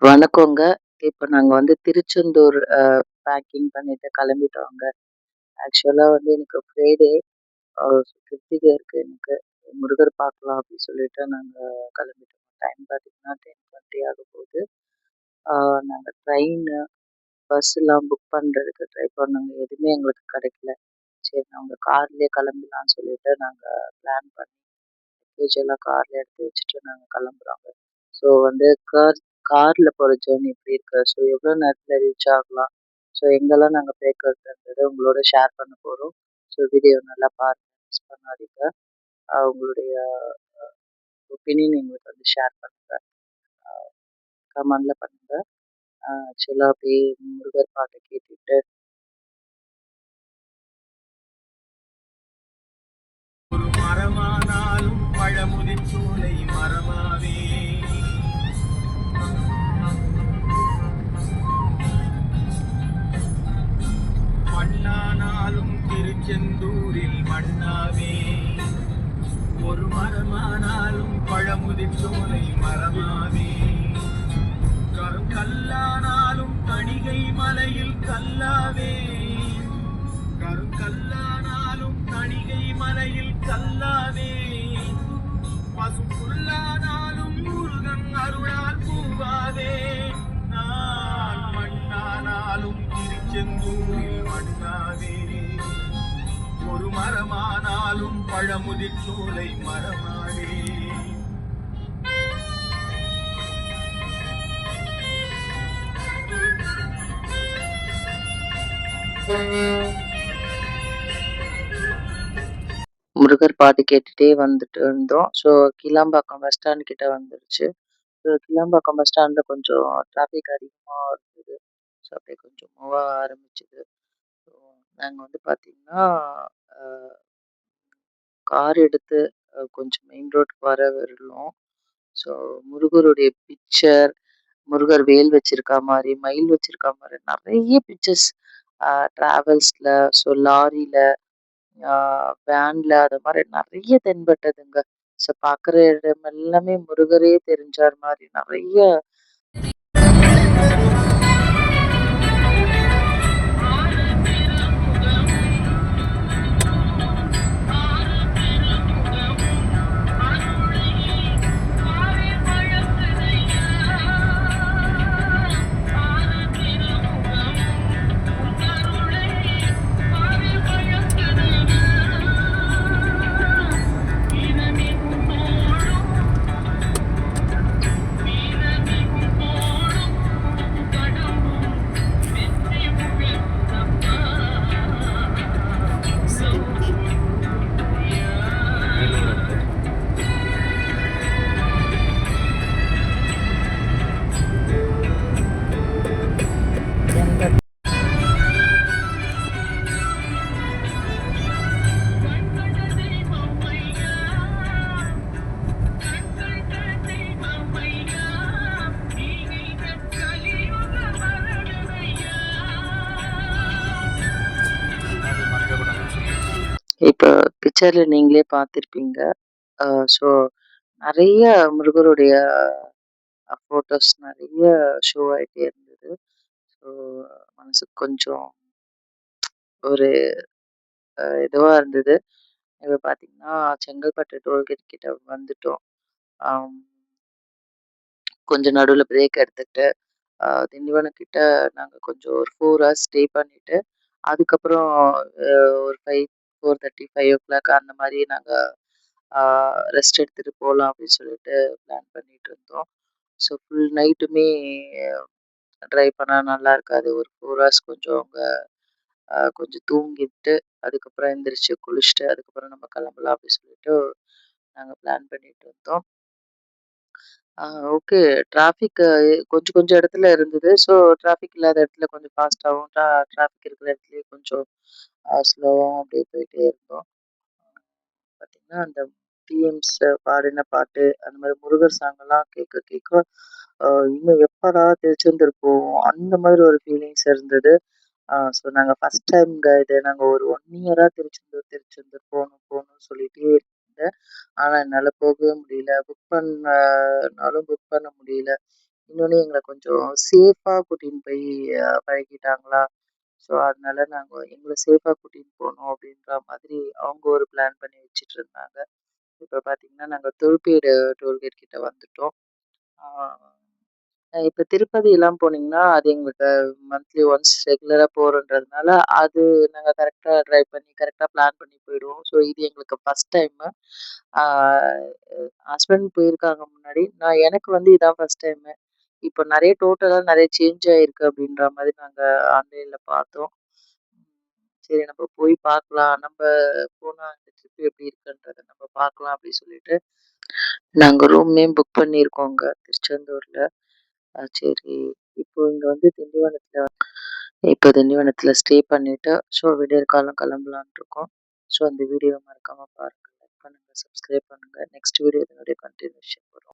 வணக்கங்க. இப்ப நாங்க திருச்செந்தூர் பேக்கிங் பண்ணிட்டு கிளம்பிட்டோங்க. ஆக்சுவலா எனக்கு ஃப்ரைடே கிருத்திகை இருக்கு எனக்கு. முருகர் பார்க்கலாம் அப்படின்னு சொல்லிட்டு நாங்க கிளம்பிட்டோம். டைம் பார்த்தீங்கன்னா 10:20 ஆகப்போகுது. ஆ நாங்க ட்ரெயினு, பஸ்லாம் புக் பண்றதுக்கு ட்ரை பண்ணோங்க. எதுவுமே எங்களுக்கு கிடைக்கல. சரி நாங்க கார்லயே கிளம்பிடலாம்னு சொல்லிட்டு நாங்க பிளான் பண்ணி லக்கேஜ் எல்லாம் கார்ல எடுத்து வச்சுட்டு நாங்க கிளம்புறோங்க. ஸோ கார்ல போற ஜர்னி எப்படி இருக்கு? ஸோ எவ்வளோ நேரத்துல ரீச் ஆகலாம்? ஸோ எங்கெல்லாம் நாங்க போயிருக்கிறதுன்றத உங்களோட ஷேர் பண்ண போறோம். ஸோ வீடியோ நல்லா பாருங்க. மிஸ் பண்ணாதீங்க. உங்களுடைய ஒப்பீனியன் எங்களுக்கு ஷேர் பண்ணுங்க. அ கமெண்ட்ல பண்ணுங்க. ஆக்சுவலா அப்படியே முருகர் பாட்ட கேட்டுட்டு ஒரு மரமானாலும் பழமுதிர்ச்சோலை மரமாவே மண்ணானாலும் திருச்செந்தூரில் மண்ணாவே ஒரு மரமானாலும் பழமுதிர்ச்சோலை மரமாவே கல்லானாலும் தணிகை மலையில் கல்லாவே கல்லானாலும் தணிகை மலையில் கல்லாவே பசுப்புல்லானாலும் முருகன் அருளால் பூவாவே நான் மண்ணானாலும் திருச்செந்தூரில் மண்ணாவே ஒரு மரமானாலும் பழமுதிர் சோலை மரமாவே முருகர் பாட்டு கேட்டுட்டே வந்துட்டு இருந்தோம். ஸோ கிளாம்பாக்கம் பஸ் ஸ்டாண்ட் கிட்ட வந்துருச்சு. ஸோ கிளாம்பாக்கம் பஸ் ஸ்டாண்ட்ல கொஞ்சம் டிராஃபிக் அதிகமா இருந்தது. ஸோ அப்படியே கொஞ்சம் மூவ் ஆக ஆரம்பிச்சது. ஸோ நாங்க பார்த்தீங்கன்னா, அ கார் எடுத்து கொஞ்சம் மெயின் ரோட்டுக்கு வரலும், ஸோ முருகருடைய பிக்சர், முருகர் வேல் வச்சிருக்கா மாரி, மயில் வச்சிருக்கா மாரி நெறைய பிக்சர்ஸ் டிராவல்ஸ்ல, ஸோ லாரில, ஆ வேன்ல அது மாரி நெறைய தென்பட்டதுங்க. ஸோ பார்க்குற இடம் எல்லாமே முருகரே தெரிஞ்சார் மாரி நெறைய இப்ப பிக்சர்ல நீங்களே பார்த்திருப்பீங்க. ஸோ நெறைய முருகருடைய ஃபோட்டோஸ் நெறைய ஷோ ஆயிட்டே இருந்தது. ஸோ மனசுக்கு கொஞ்சம் ஒரு இதுவா இருந்தது. இப்ப பார்த்தீங்கன்னா, செங்கல்பட்டு டோல்கேட் கிட்ட வந்துட்டோம். அம் கொஞ்சம் நடுவுல பிரேக் எடுத்துட்டு, திண்டிவனம் கிட்ட நாங்க கொஞ்சம் ஒரு 4 ஹார்ஸ் ஸ்டே பண்ணிட்டு, அதுக்கப்புறம் ஒரு 4:30, 5:00 அந்த மாரி நாங்க ஆ ரெஸ்ட் எடுத்துட்டு போலாம் அப்படின்னு சொல்லிட்டு பிளான் பண்ணிட்டு இருந்தோம். ஸோ ஃபுல் நைட்டுமே ட்ரைவ் பண்ணா நல்லா இருக்காது. ஒரு 4 ஹார்ஸ் கொஞ்சம் அங்க கொஞ்சம் தூங்கிட்டு, அதுக்கப்புறம் எந்திரிச்சு குளிச்சுட்டு, அதுக்கப்புறம் நம்ம கிளம்பலாம் அப்படின்னு சொல்லிட்டு நாங்க பிளான் பண்ணிட்டு இருந்தோம். ஆ ஓகே. டிராஃபிக் கொஞ்சம் கொஞ்சம் இடத்துல இருந்தது. ஸோ டிராஃபிக் இல்லாத இடத்துல கொஞ்சம் ஃபாஸ்ட்டாவும், டிராஃபிக் இருக்கிற இடத்துலயே கொஞ்சம் ஸ்லோவாவும் அப்படியே போயிட்டே இருந்தோம். பார்த்தீங்கன்னா, அந்த டிஎம்ஸ் பாடின பாட்டு, அந்த மாரி முருகர் சாங்கெல்லாம் கேட்க கேட்க இன்னும் எப்படா திருச்செந்தூர் போவோம்? அந்த மாதிரி ஒரு ஃபீலிங்ஸ் இருந்தது. ஸோ நாங்க ஃபர்ஸ்ட் டைம்ங்க இது. நாங்க ஒரு 1 இயரா திருச்செந்தூர் போணும் போணும்னு சொல்லிட்டே இருந்தேன். ஆனா என்னால போகவே முடியல. புக் பண்ணாலும் புக் பண்ண முடியல. இன்னொன்னு எங்கள கொஞ்சம் சேஃபா கூட்டின்னு போய் பழகிட்டாங்களா. ஸோ அதனால எங்கள சேஃபா கூட்டின்னு போணும் அப்படின்ற மாதிரி அவங்க ஒரு பிளான் பண்ணி வச்சுட்டுருந்தாங்க. இப்ப பார்த்தீங்கன்னா, நாங்க தொழுப்பீடு டோல்கேட் கிட்ட வந்துட்டோம். ஆ இப்ப திருப்பதிலாம் போனீங்கன்னா, அது எங்களுக்கு மந்த்லி ஒன்ஸ் ரெகுலரா போறோன்றதுனால, அது நாங்க கரெக்ட்டா டிரைவ் பண்ணி, கரெக்ட்டா பிளான் பண்ணி போயிடுவோம். ஸோ இது எங்களுக்கு ஃபர்ஸ்ட் டைமு. ஆ ஹஸ்பண்ட் போயிருக்காங்க முன்னாடி. எனக்கு வந்து இதான் ஃபர்ஸ்ட் டைமு. இப்போ டோட்டலா நெறைய சேஞ்ச் ஆயிருக்கு அப்படின்ற மாரி நாங்க ஆன்லைன்ல பார்த்தோம். ம். சரி நம்ம போய் பார்க்கலாம். போனா அந்த ட்ரிப் எப்படி இருக்குன்றத நம்ம பார்க்கலாம் அப்படின்னு சொல்லிட்டு, நாங்க ரூமே புக் பண்ணியிருக்கோங்க திருச்செந்தூர்ல. சரி இப்போ இங்க வந்து திண்டிவனத்துல ஸ்டே பண்ணிட்டு, ஸோ விடியற்காலம் கிளம்பலான்ட்டு இருக்கோம். ஸோ அந்த வீடியோ மறக்காம பாருங்க. லைக் பண்ணுங்க, சப்ஸ்கிரைப் பண்ணுங்க. நெக்ஸ்ட் வீடியோ இதனுடைய கன்டினியூஷன் வரும்.